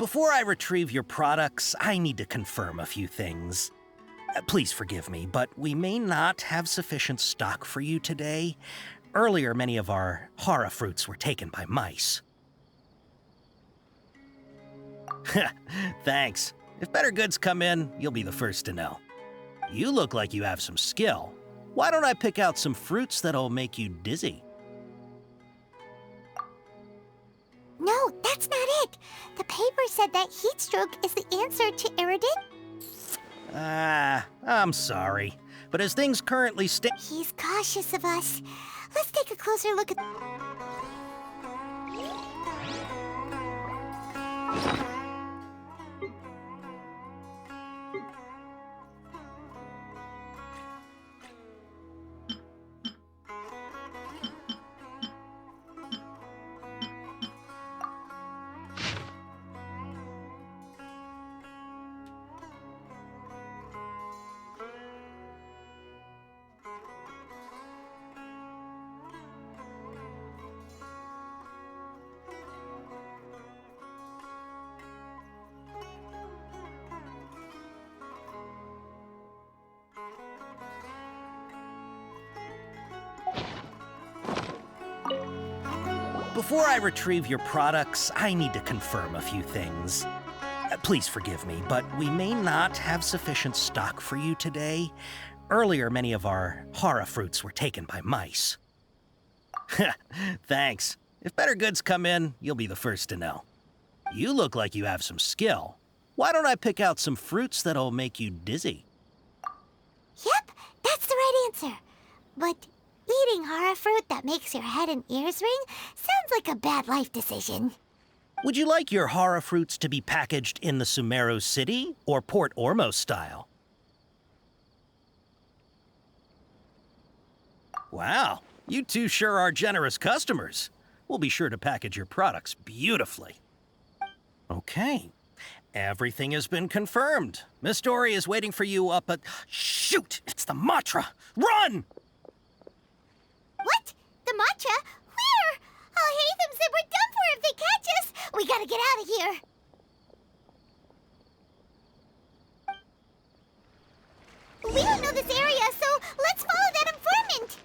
Before I retrieve your products, I need to confirm a few things. Please forgive me, but we may not have sufficient stock for you today. Earlier, many of our hara fruits were taken by mice. Thanks. If better goods come in, you'll be the first to know. You look like you have some skill. Why don't I pick out some fruits that'll make you dizzy? No, that's not it. The paper said that heat stroke is the answer to Iridium. I'm sorry. But as things currently stand... He's cautious of us. Let's take a closer look at... Before I retrieve your products, I need to confirm a few things. Please forgive me, but we may not have sufficient stock for you today. Earlier, many of our hara fruits were taken by mice. Thanks. If better goods come in, you'll be the first to know. You look like you have some skill. Why don't I pick out some fruits that'll make you dizzy? Yep, that's the right answer. But eating hara fruit that makes your head and ears ring sounds like a bad life decision. Would you like your hara fruits to be packaged in the Sumeru city or Port Ormos style? Wow, you two sure are generous customers. We'll be sure to package your products beautifully. Okay, everything has been confirmed. Miss Dori is waiting for you up at... Shoot! It's the Matra! Run! What? The Matra? Where? Oh, Hatham said we're done for if they catch us. We gotta get out of here. We don't know this area, so let's follow that informant.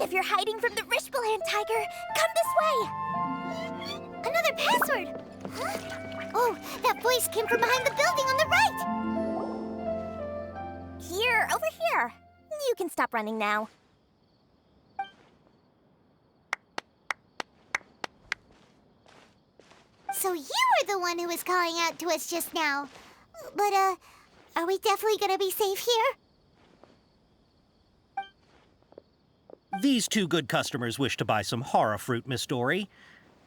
If you're hiding from the Rishbaland tiger, come this way! Another password! Huh? Oh, that voice came from behind the building on the right! Here, over here. You can stop running now. So you were the one who was calling out to us just now. But, are we definitely gonna be safe here? These two good customers wish to buy some hara fruit, Miss Dori.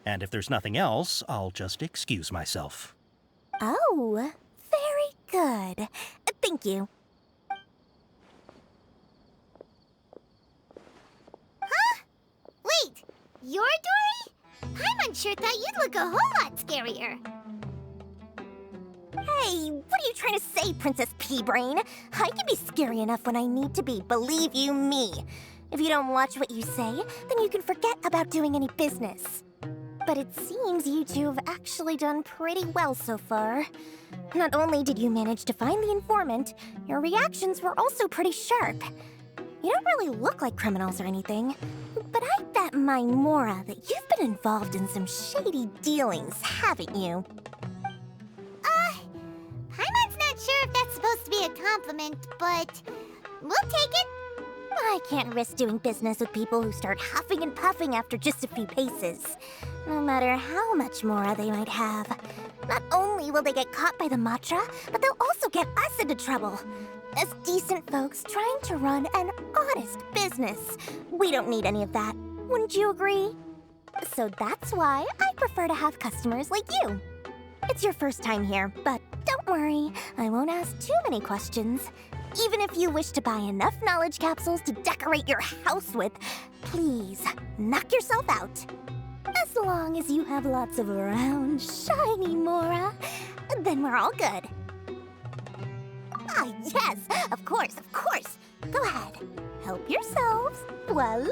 And if there's nothing else, I'll just excuse myself. Oh, very good. Thank you. Huh? Wait, you're Dori? Paimon sure thought you'd look a whole lot scarier. Hey, what are you trying to say, Princess Pea-Brain? I can be scary enough when I need to be, believe you me. If you don't watch what you say, then you can forget about doing any business. But it seems you two have actually done pretty well so far. Not only did you manage to find the informant, your reactions were also pretty sharp. You don't really look like criminals or anything, but I bet my Mora that you've been involved in some shady dealings, haven't you? Paimon's not sure if that's supposed to be a compliment, but We'll take it. I can't risk doing business with people who start huffing and puffing after just a few paces. No matter how much Mora they might have. Not only will they get caught by the Matra, but they'll also get us into trouble. As decent folks trying to run an honest business. We don't need any of that. Wouldn't you agree? So that's why I prefer to have customers like you. It's your first time here, but don't worry, I won't ask too many questions. Even if you wish to buy enough knowledge capsules to decorate your house with, please, knock yourself out. As long as you have lots of round, shiny Mora, then we're all good. Ah, yes, of course, of course. Go ahead, help yourselves. Voila!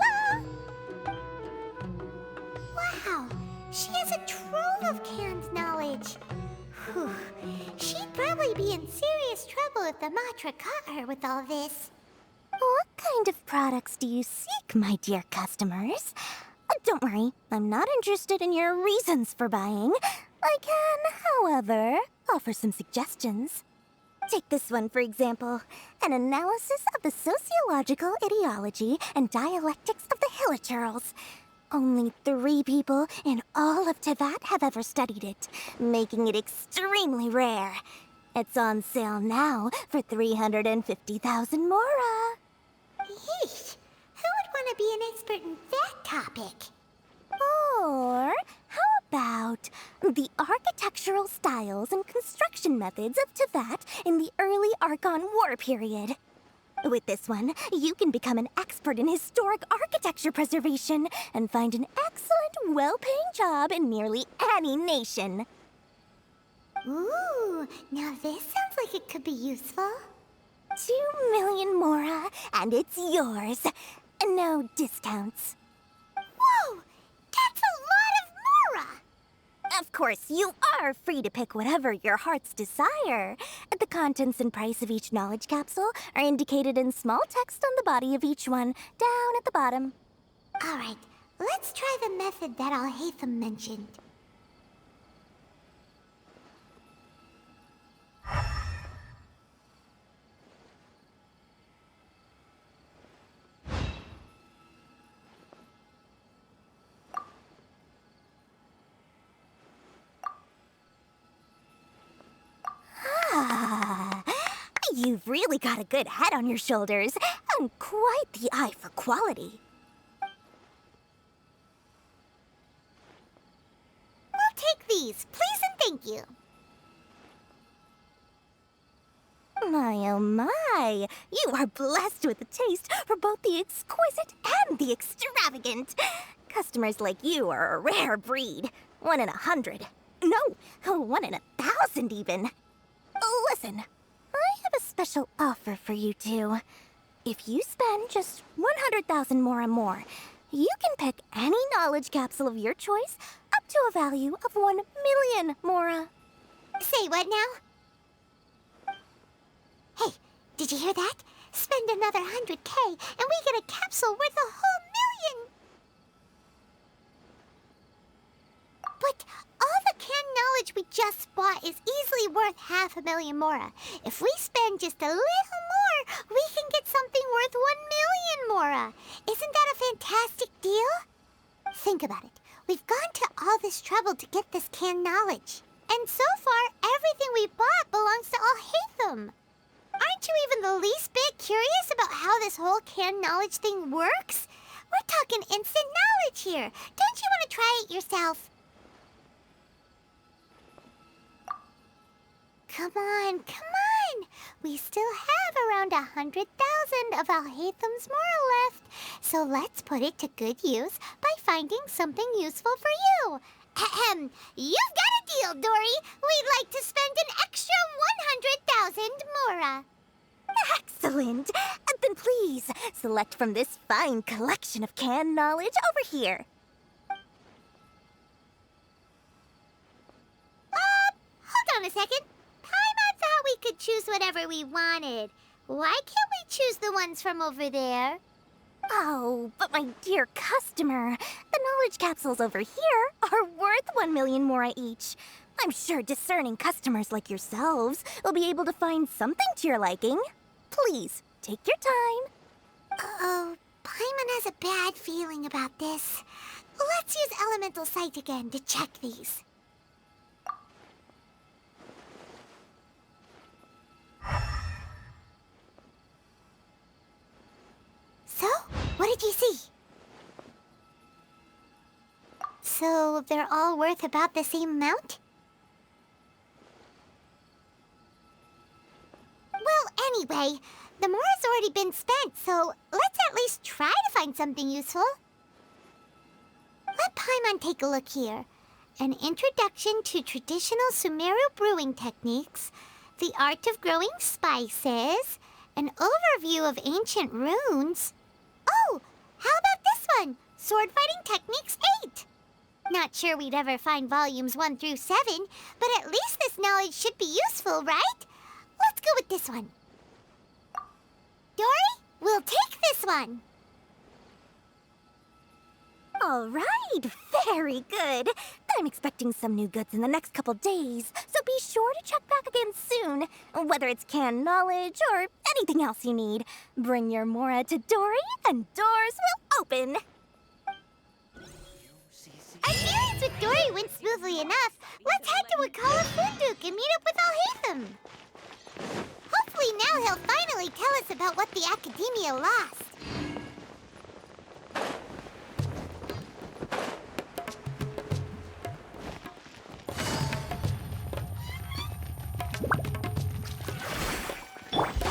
Wow, she has a trove of canned knowledge. Whew. She'd probably be in serious trouble if the Matra caught her with all this. What kind of products do you seek, my dear customers? Don't worry, I'm not interested in your reasons for buying. I can, however, offer some suggestions. Take this one, for example. An analysis of the sociological ideology and dialectics of the Hilichurls. Only 3 people in all of Teyvat have ever studied it, making it extremely rare. It's on sale now for 350,000 Mora. Yeesh, who would want to be an expert in that topic? Or how about the architectural styles and construction methods of Teyvat in the early Archon War period? With this one, you can become an expert in historic architecture preservation and find an excellent, well-paying job in nearly any nation. Ooh, now this sounds like it could be useful. 2 million Mora, and it's yours. No discounts. Whoa, that's a lot of Mora! Of course, you are free to pick whatever your heart's desire. The contents and price of each knowledge capsule are indicated in small text on the body of each one, down at the bottom. All right, let's try the method that Alhaitham mentioned. You've really got a good head on your shoulders, and quite the eye for quality. We'll take these, please and thank you. My oh my, you are blessed with a taste for both the exquisite and the extravagant. Customers like you are a rare breed. 1 in 100. No, 1 in 1,000 even. Listen. I have a special offer for you two. If you spend just 100,000 more, you can pick any knowledge capsule of your choice up to a value of 1 million Mora. Say what now? Hey, did you hear that? Spend another 100K and we get a capsule worth a whole 1,000,000! But all the canned knowledge we just bought is easily worth 500,000 Mora. If we spend just a little more, we can get something worth 1,000,000 Mora. Isn't that a fantastic deal? Think about it. We've gone to all this trouble to get this canned knowledge. And so far, everything we bought belongs to Alhaitham. Aren't you even the least bit curious about how this whole canned knowledge thing works? We're talking instant knowledge here. Don't you want to try it yourself? Come on, come on! We still have around 100,000 of Alhaitham's Mora left, so let's put it to good use by finding something useful for you. Ahem! You've got a deal, Dori! We'd like to spend an extra 100,000 Mora. Excellent! Then please, select from this fine collection of canned knowledge over here. Hold on a second. Paimon thought we could choose whatever we wanted. Why can't we choose the ones from over there? Oh, but my dear customer, the knowledge capsules over here are worth 1 million Mora each. I'm sure discerning customers like yourselves will be able to find something to your liking. Please, Take your time. Oh, Paimon has a bad feeling about this. Let's use Elemental Sight again to check these. So, what did you see? So, they're all worth about the same amount? Well, anyway, the more has already been spent, so let's at least try to find something useful. Let Paimon take a look here. An introduction to traditional Sumeru brewing techniques, the art of growing spices, an overview of ancient runes. Oh, how about this one? Sword Fighting Techniques 8. Not sure we'd ever find volumes 1 through 7, but at least this knowledge should be useful, right? Let's go with this one. Dori, we'll take this one. All right, very good. I'm expecting some new goods in the next couple days, so be sure to check back again soon. Whether it's canned knowledge or anything else you need, bring your Mora to Dori and doors will open. Our dealings with Dori went smoothly enough. Let's head to Wakala Funduk and meet up with Alhaitham. Hopefully now he'll finally tell us about what the Academia lost.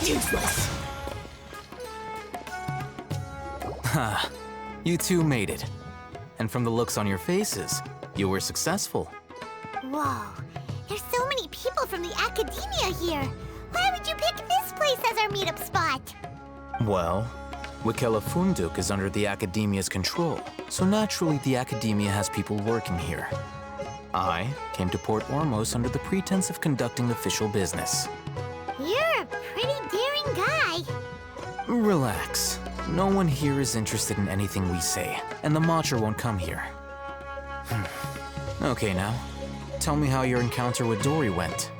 Useless. Ha, you two made it. And from the looks on your faces, you were successful. Whoa, there's so many people from the Academia here. Why would you pick this place as our meetup spot? Well, Wakela Funduk is under the Academia's control, so naturally the Academia has people working here. I came to Port Ormos under the pretense of conducting official business. You're a pretty daring guy. Relax. No one here is interested in anything we say, and the Matcher won't come here. Okay now, tell me how your encounter with Dori went.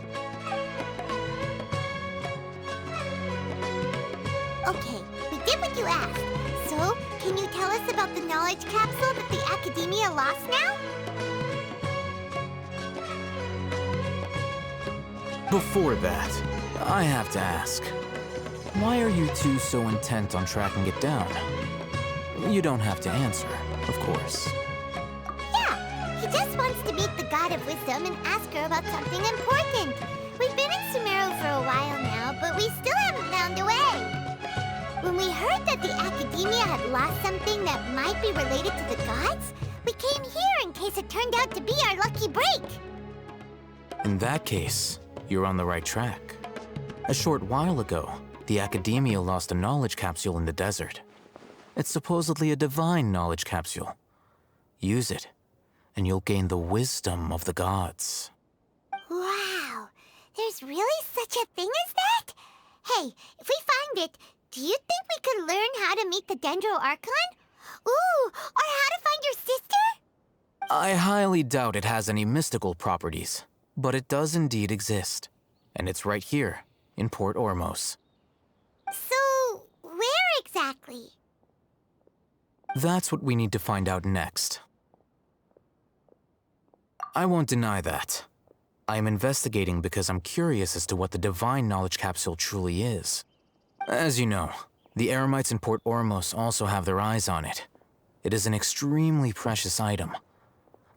Okay, we did what you asked. So, can you tell us about the knowledge capsule that the Academia lost now? Before that, I have to ask, why are you two so intent on tracking it down? You don't have to answer, of course. Yeah, he just wants to meet the God of Wisdom and ask her about something important. We've been in Sumeru for a while now, but we still haven't found a way. When we heard that the Academia had lost something that might be related to the gods, we came here in case it turned out to be our lucky break. In that case, you're on the right track. A short while ago, the Academia lost a knowledge capsule in the desert. It's supposedly a divine knowledge capsule. Use it, and you'll gain the wisdom of the gods. Wow, there's really such a thing as that? Hey, if we find it, do you think we could learn how to meet the Dendro Archon? Ooh, or how to find your sister? I highly doubt it has any mystical properties, but it does indeed exist. And it's right here, in Port Ormos. So, where exactly? That's what we need to find out next. I won't deny that. I am investigating because I'm curious as to what the Divine Knowledge Capsule truly is. As you know, the Eremites in Port Ormos also have their eyes on it. It is an extremely precious item.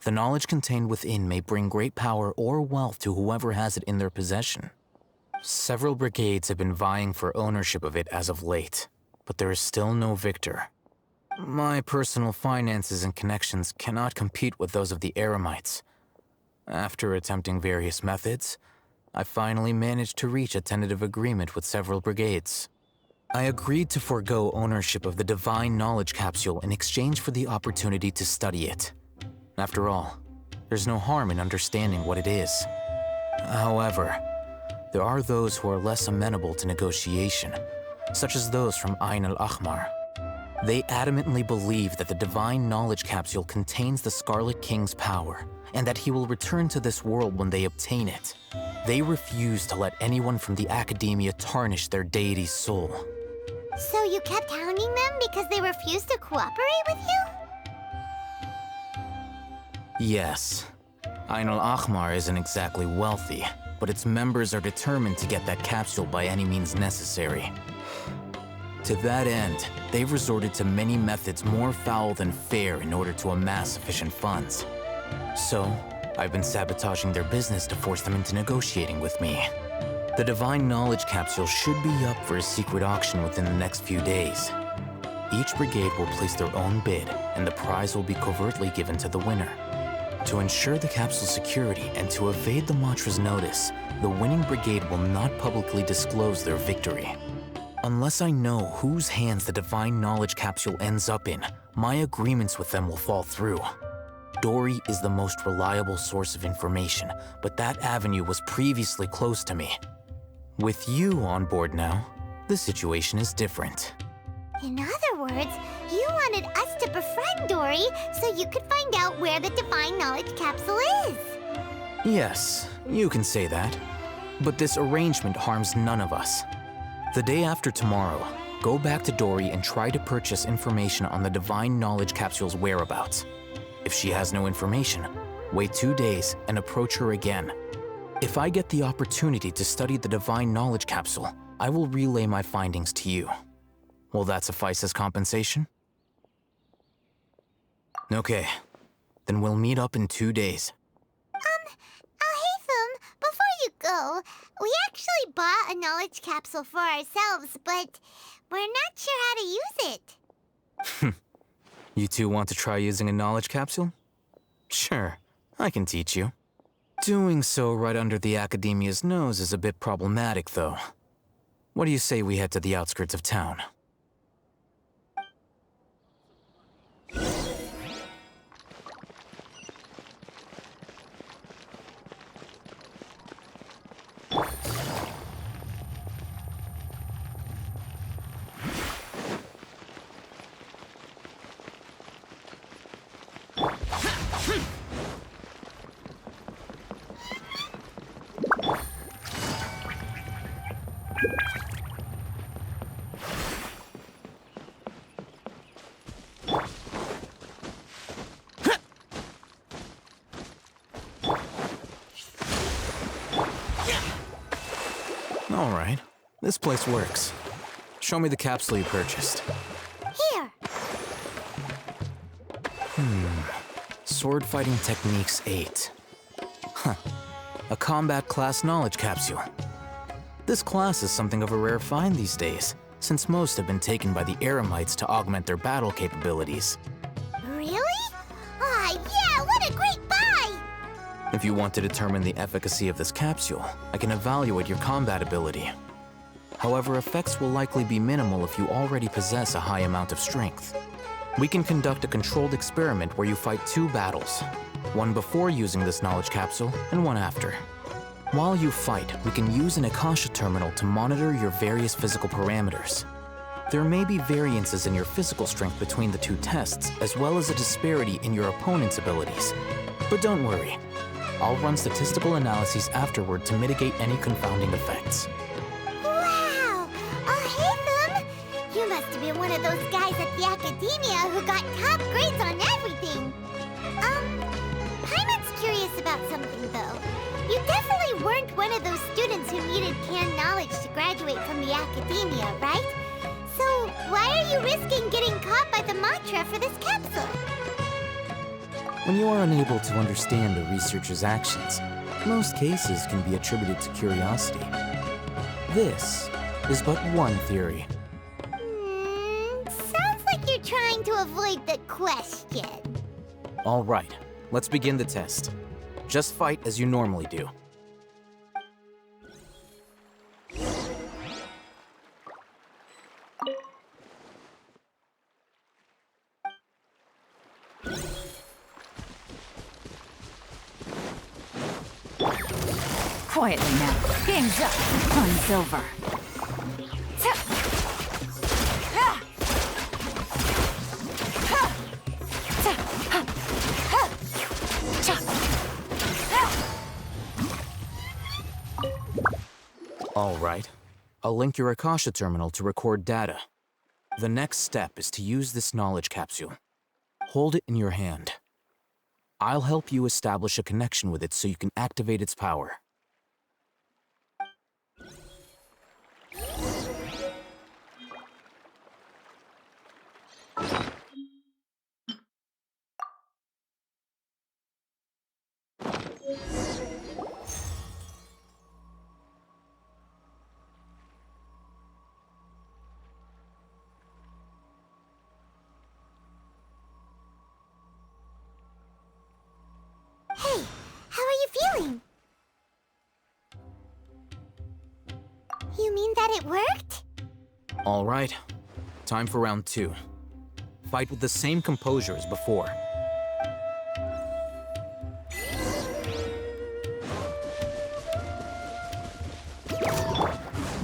The knowledge contained within may bring great power or wealth to whoever has it in their possession. Several brigades have been vying for ownership of it as of late, but there is still no victor. My personal finances and connections cannot compete with those of the Eremites. After attempting various methods, I finally managed to reach a tentative agreement with several brigades. I agreed to forego ownership of the Divine Knowledge Capsule in exchange for the opportunity to study it. After all, there's no harm in understanding what it is. However, there are those who are less amenable to negotiation, such as those from Ain al-Ahmar. They adamantly believe that the Divine Knowledge Capsule contains the Scarlet King's power, and that he will return to this world when they obtain it. They refuse to let anyone from the Academia tarnish their deity's soul. So you kept hounding them because they refused to cooperate with you? Yes. Ain al-Ahmar isn't exactly wealthy, but its members are determined to get that capsule by any means necessary. To that end, they've resorted to many methods more foul than fair in order to amass sufficient funds. So, I've been sabotaging their business to force them into negotiating with me. The Divine Knowledge Capsule should be up for a secret auction within the next few days. Each brigade will place their own bid, and the prize will be covertly given to the winner. To ensure the capsule's security and to evade the Mantra's notice, the winning brigade will not publicly disclose their victory. Unless I know whose hands the Divine Knowledge Capsule ends up in, my agreements with them will fall through. Dori is the most reliable source of information, but that avenue was previously closed to me. With you on board now, the situation is different. In other words, you wanted us to befriend Dori so you could find out where the Divine Knowledge Capsule is. Yes, you can say that. But this arrangement harms none of us. The day after tomorrow, go back to Dori and try to purchase information on the Divine Knowledge Capsule's whereabouts. If she has no information, wait 2 days and approach her again. If I get the opportunity to study the Divine Knowledge Capsule, I will relay my findings to you. Will that suffice as compensation? Okay, then we'll meet up in 2 days. Alhaitham, before you go, we actually bought a knowledge capsule for ourselves, but we're not sure how to use it. You two want to try using a knowledge capsule? Sure, I can teach you. Doing so right under the Academia's nose is a bit problematic, though. What do you say we head to the outskirts of town? All right, this place works. Show me the capsule you purchased. Here. Sword Fighting Techniques 8. Huh. A combat class knowledge capsule. This class is something of a rare find these days, since most have been taken by the Eremites to augment their battle capabilities. Really? Ah, yeah, what a great buy! If you want to determine the efficacy of this capsule, I can evaluate your combat ability. However, effects will likely be minimal if you already possess a high amount of strength. We can conduct a controlled experiment where you fight 2 battles, one before using this knowledge capsule and one after. While you fight, we can use an Akasha terminal to monitor your various physical parameters. There may be variances in your physical strength between the 2 tests, as well as a disparity in your opponent's abilities. But don't worry, I'll run statistical analyses afterward to mitigate any confounding effects. Wow! Alhaitham! You must have been one of those guys at the Academia who got top grades on everything. Paimon's curious about something, though. You definitely weren't one of those students who needed canned knowledge to graduate from the Academia, right? So why are you risking getting caught by the mantra for this capsule? When you are unable to understand a researcher's actions, most cases can be attributed to curiosity. This is but one theory. Sounds like you're trying to avoid the question. All right, let's begin the test. Just fight as you normally do. Quietly now. Game's up. Fun's over. All right. I'll link your Akasha terminal to record data. The next step is to use this knowledge capsule. Hold it in your hand. I'll help you establish a connection with it so you can activate its power. Hey, how are you feeling? You mean that it worked? All right, time for round 2. Fight with the same composure as before.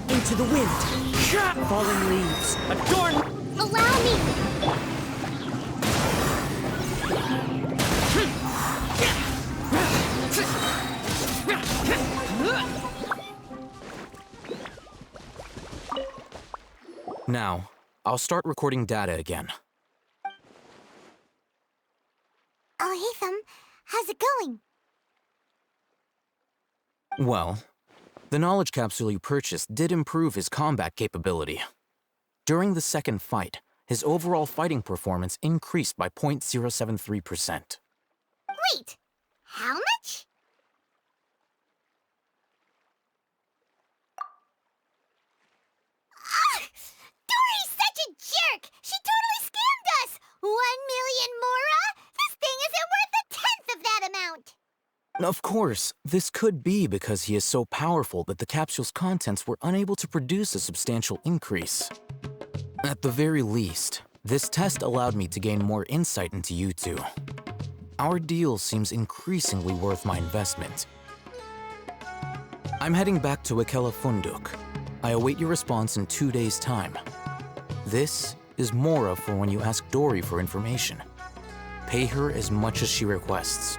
Into the wind. Falling leaves. Adorn! Allow me! Now, I'll start recording data again. Oh, Hatham, how's it going? Well, the knowledge capsule you purchased did improve his combat capability. During the second fight, his overall fighting performance increased by 0.073%. Wait, how much? Ah! Dori's such a jerk! She totally scammed us! 1 million mora? This thing isn't worth a tenth of that amount! Of course, this could be because he is so powerful that the capsule's contents were unable to produce a substantial increase. At the very least, this test allowed me to gain more insight into you two. Our deal seems increasingly worth my investment. I'm heading back to Ikela Funduk. I await your response in 2 days' time. This is Mora for when you ask Dori for information. Pay her as much as she requests.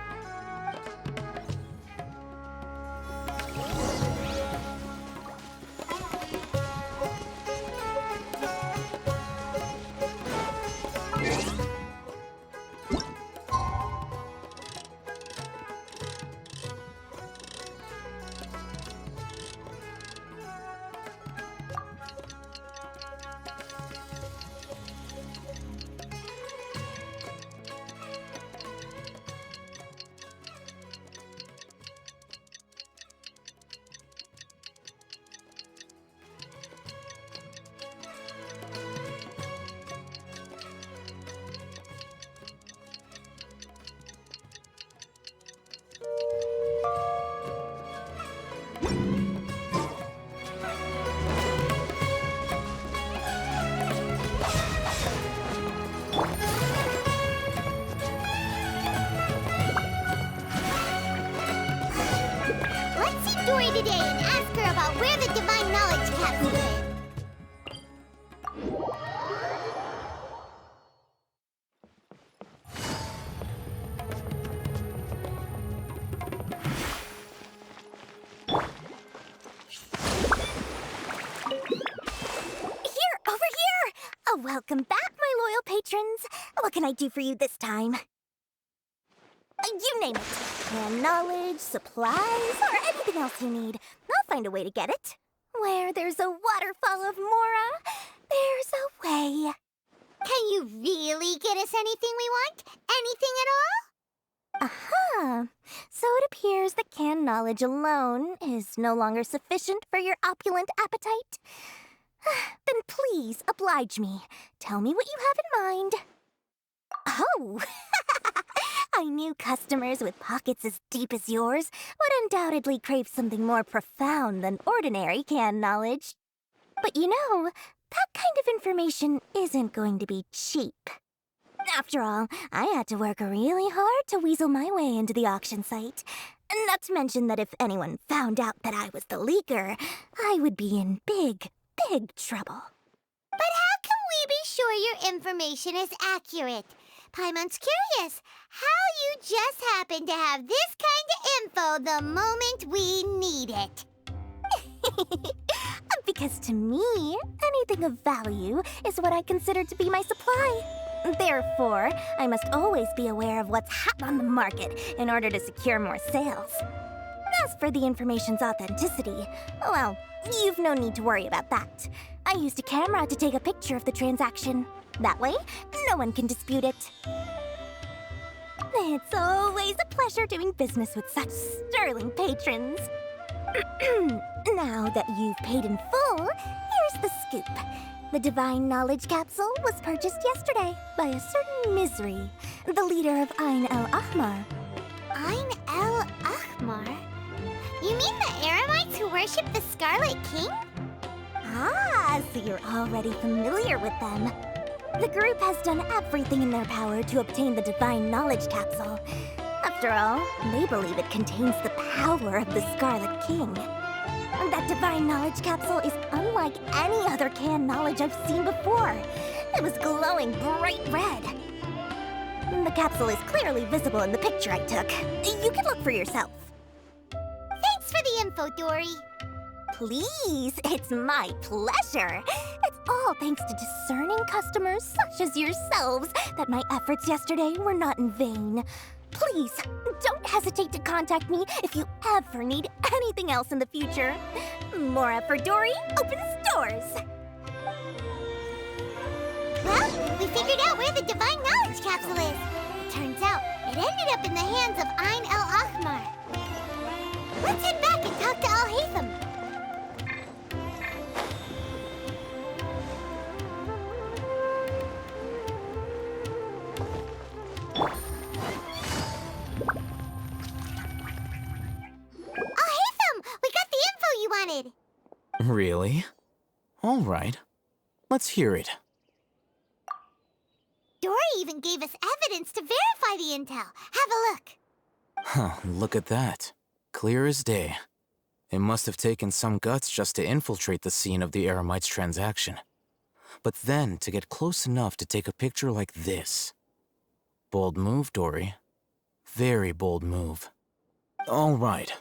Let's see Dori today and ask her about where the Divine Knowledge Capsule is. Here, over here! Oh, welcome back, my loyal patrons. What can I do for you this time? You name it. And knowledge, supplies, or anything else you need. I'll find a way to get it. Where there's a waterfall of Mora, there's a way. Can you really get us anything we want? Anything at all? Aha! So it appears that canned knowledge alone is no longer sufficient for your opulent appetite. Then please oblige me. Tell me what you have in mind. Oh! I knew customers with pockets as deep as yours would undoubtedly crave something more profound than ordinary canned knowledge. But you know, that kind of information isn't going to be cheap. After all, I had to work really hard to weasel my way into the auction site. Not to mention that if anyone found out that I was the leaker, I would be in big, big trouble. But how can we be sure your information is accurate? Paimon's curious how you just happen to have this kind of info the moment we need it. Because to me, anything of value is what I consider to be my supply. Therefore, I must always be aware of what's hot on the market in order to secure more sales. As for the information's authenticity, well, you've no need to worry about that. I used a camera to take a picture of the transaction. That way, no one can dispute it. It's always a pleasure doing business with such sterling patrons. Now that you've paid in full, here's the scoop. The Divine Knowledge Capsule was purchased yesterday by a certain Misery, the leader of Ain el-Ahmar. Ain el-Ahmar? You mean the Eremites who worship the Scarlet King? Ah, so you're already familiar with them. The group has done everything in their power to obtain the Divine Knowledge Capsule. After all, they believe it contains the power of the Scarlet King. That Divine Knowledge Capsule is unlike any other canned knowledge I've seen before. It was glowing bright red. The capsule is clearly visible in the picture I took. You can look for yourself. Thanks for the info, Dori. Please, it's my pleasure. It's all thanks to discerning customers such as yourselves that my efforts yesterday were not in vain. Please, don't hesitate to contact me if you ever need anything else in the future. More effort, Dori, opens doors. Well, we figured out where the Divine Knowledge Capsule is. It turns out it ended up in the hands of Ain el-Ahmar. Let's head back and talk to Al-Haytham. Really? All right. Let's hear it. Dori even gave us evidence to verify the intel. Have a look. Huh, look at that. Clear as day. It must have taken some guts just to infiltrate the scene of the Eremites' transaction. But then to get close enough to take a picture like this. Bold move, Dori. Very bold move. All right.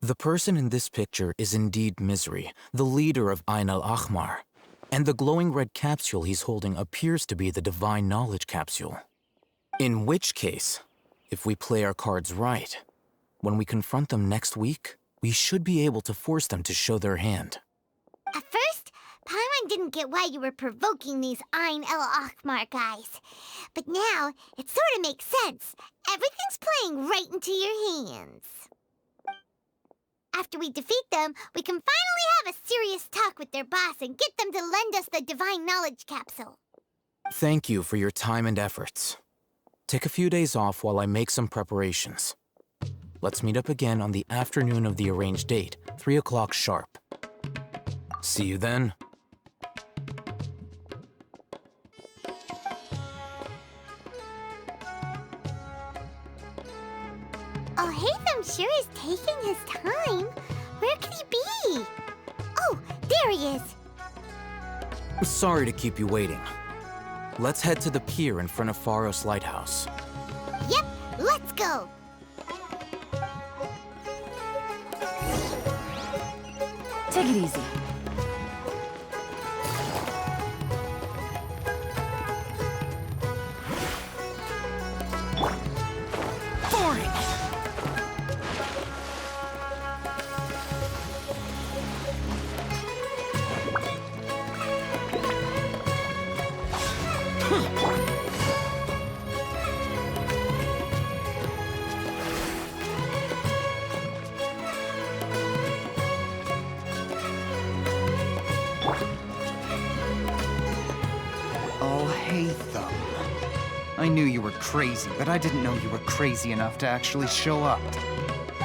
The person in this picture is indeed Misery, the leader of Ain el-Ahmar, and the glowing red capsule he's holding appears to be the Divine Knowledge Capsule. In which case, if we play our cards right, when we confront them next week, we should be able to force them to show their hand. At first, Paimon didn't get why you were provoking these Ain el-Ahmar guys. But now, it sort of makes sense. Everything's playing right into your hands. After we defeat them, we can finally have a serious talk with their boss and get them to lend us the Divine Knowledge Capsule. Thank you for your time and efforts. Take a few days off while I make some preparations. Let's meet up again on the afternoon of the arranged date, 3 o'clock sharp. See you then. Al-Haytham sure is taking his time. Where could he be? Oh, there he is. Sorry to keep you waiting. Let's head to the pier in front of Pharos Lighthouse. Yep, let's go. Take it easy. I knew you were crazy, but I didn't know you were crazy enough to actually show up.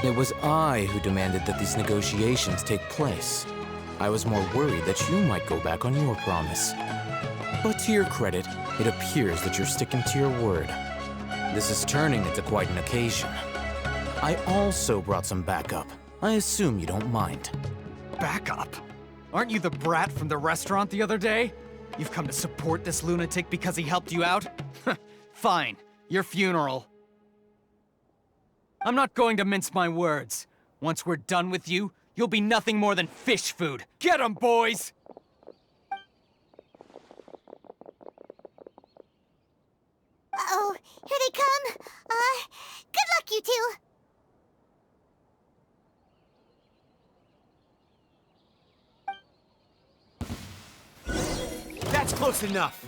It was I who demanded that these negotiations take place. I was more worried that you might go back on your promise. But to your credit, it appears that you're sticking to your word. This is turning into quite an occasion. I also brought some backup. I assume you don't mind. Backup? Aren't you the brat from the restaurant the other day? You've come to support this lunatic because he helped you out? Fine, your funeral. I'm not going to mince my words. Once we're done with you, you'll be nothing more than fish food. Get 'em, boys! Uh-oh, here they come. Good luck, you two. That's close enough.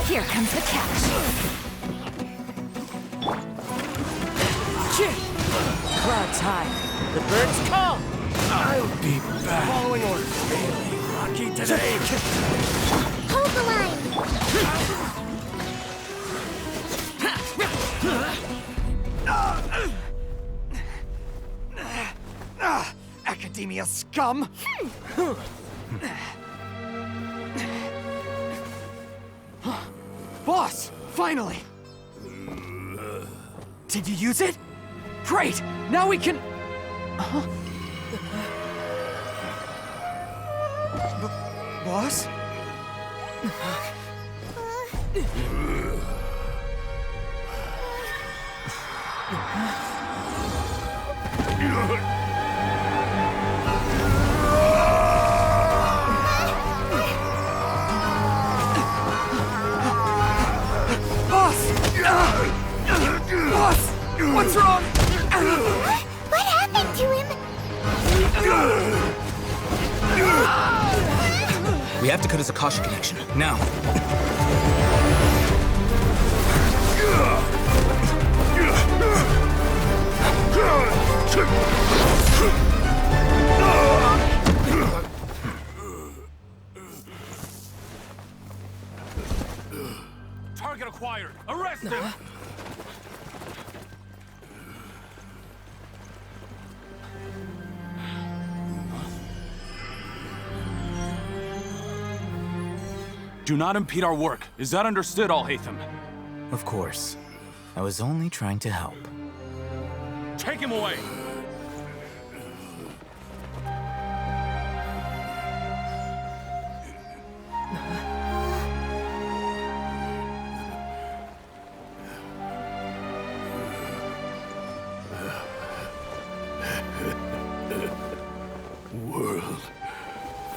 Here comes the catch. Clouds high. The birds call. I'll be back. Following orders. Lucky today. Hold the line. Academia scum! Boss! Finally! Did you use it? Great! Now we can... Boss? Boss! What's wrong? What happened to him? We have to cut his Akasha connection, now. Target acquired! Arrest him! Do not impede our work. Is that understood, Al-Haytham? Of course. I was only trying to help. Take him away! World,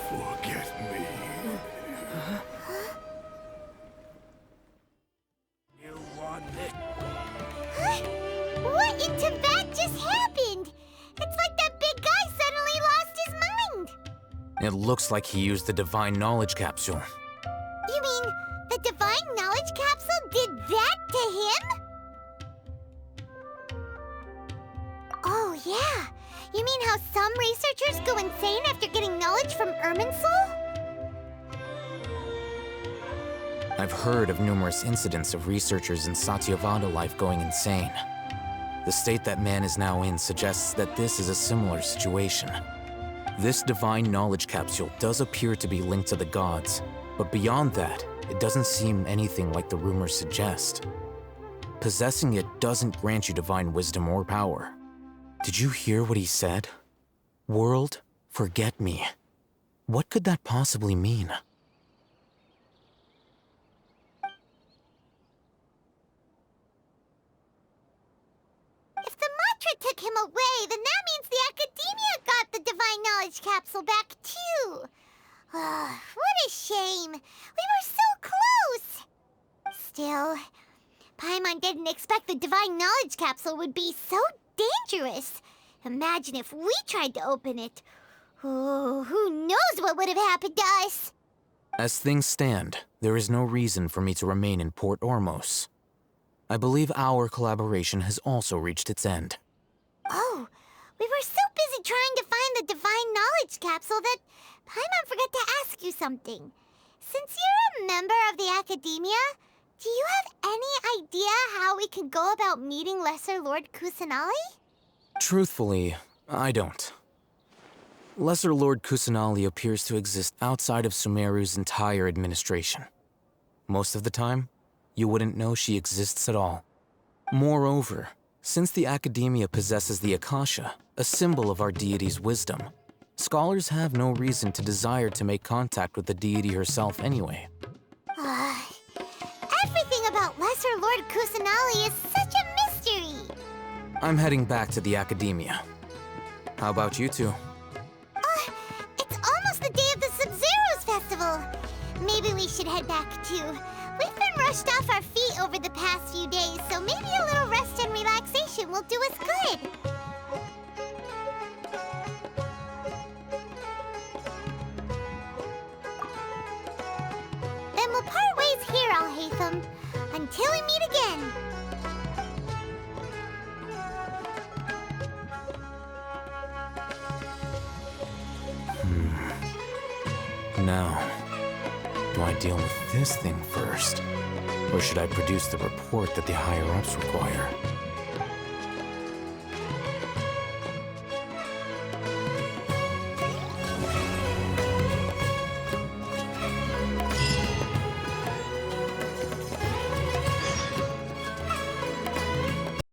forget me. You want it? What in Tibet just happened? It's like that big guy suddenly lost his mind. It looks like he used the Divine Knowledge Capsule. You mean the Divine Knowledge Capsule did that to him? Oh, yeah. You mean how some researchers go insane after getting knowledge from Irminsul? I've heard of numerous incidents of researchers in Satyavada life going insane. The state that man is now in suggests that this is a similar situation. This Divine Knowledge Capsule does appear to be linked to the gods, but beyond that, it doesn't seem anything like the rumors suggest. Possessing it doesn't grant you divine wisdom or power. Did you hear what he said? World, forget me. What could that possibly mean? If the mantra took him away, then that means the Academia got the Divine Knowledge Capsule back too. What a shame. We were so close. Still, Paimon didn't expect the Divine Knowledge Capsule would be so dangerous. Imagine if we tried to open it. Oh, who knows what would have happened to us? As things stand, there is no reason for me to remain in Port Ormos. I believe our collaboration has also reached its end. Oh, we were so busy trying to find the Divine Knowledge Capsule that Paimon forgot to ask you something. Since you're a member of the Academia, do you have any idea how we can go about meeting Lesser Lord Kusanali? Truthfully, I don't. Lesser Lord Kusanali appears to exist outside of Sumeru's entire administration. Most of the time, you wouldn't know she exists at all. Moreover, since the Academia possesses the Akasha, a symbol of our deity's wisdom, scholars have no reason to desire to make contact with the deity herself anyway. Everything about Lesser Lord Kusanali is such a mystery. I'm heading back to the Academia. How about you two? It's almost the day of the Sub-Zero's festival. Maybe we should head back too. We've been rushed off our feet over the past few days, so maybe a little rest and relaxation will do us good. Then we'll part ways here, Al-Haytham. Until we meet again. Now, do I deal with this thing first? Or should I produce the report that the higher-ups require?